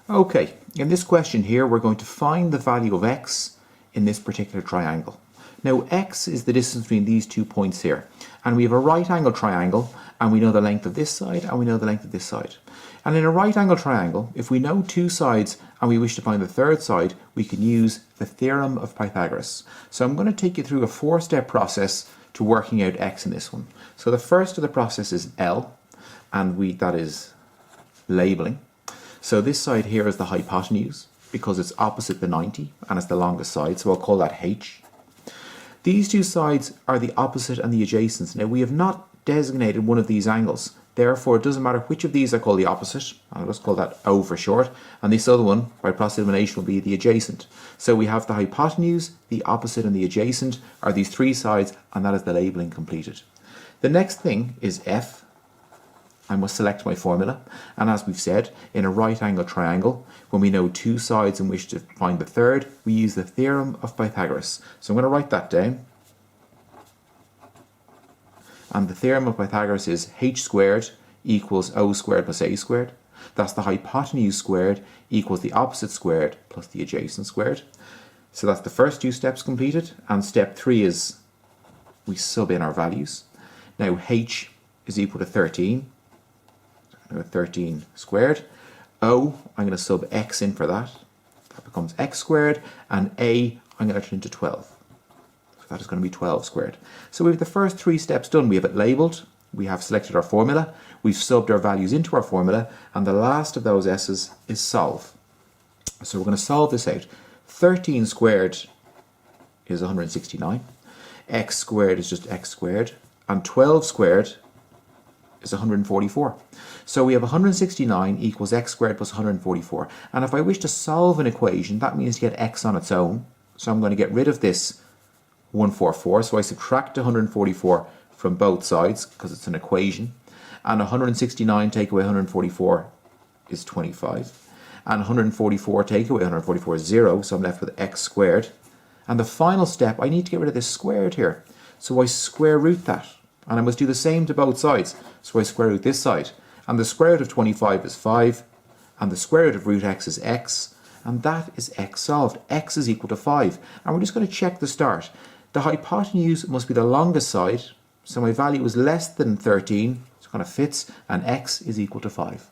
Okay, in this question here we're going to find the value of x in this particular triangle. Now x is the distance between these 2 points here, and we have a right angle triangle, and we know the length of this side and we know the length of this side. And in a right angle triangle, if we know two sides and we wish to find the third side, we can use the Theorem of Pythagoras. So I'm going to take you through a 4-step process to working out x in this one. So the first of the process is L, and that is labeling. So this side here is the hypotenuse because it's opposite the 90 and it's the longest side, so I'll call that H. These two sides are the opposite and the adjacent. Now we have not designated one of these angles, therefore it doesn't matter which of these I call the opposite, I'll just call that O for short, and this other one by process of elimination will be the adjacent. So we have the hypotenuse, the opposite and the adjacent are these three sides, and that is the labeling completed. The next thing is F. I must select my formula, and as we've said, in a right angle triangle, when we know two sides and wish to find the third, we use the Theorem of Pythagoras. So I'm going to write that down. And the Theorem of Pythagoras is h squared equals o squared plus a squared. That's the hypotenuse squared equals the opposite squared plus the adjacent squared. So that's the first two steps completed, and step 3 is we sub in our values. Now h is equal to 13. 13 squared. O, I'm going to sub x in for that. That becomes x squared. And a, I'm going to turn into 12. So that is going to be 12 squared. So we have the first 3 steps done. We have it labelled. We have selected our formula. We've subbed our values into our formula. And the last of those s's is solve. So we're going to solve this out. 13 squared is 169. X squared is just x squared. And 12 squared is 144. So we have 169 equals x squared plus 144. And if I wish to solve an equation, that means to get x on its own. So I'm going to get rid of this 144. So I subtract 144 from both sides because it's an equation. And 169 take away 144 is 25. And 144 take away 144 is 0. So I'm left with x squared. And the final step, I need to get rid of this squared here. So I square root that. And I must do the same to both sides. So I square root this side. And the square root of 25 is 5. And the square root of root x is x. And that is x solved. X is equal to 5. And we're just going to check the start. The hypotenuse must be the longest side. So my value is less than 13. So it kind of fits. And x is equal to 5.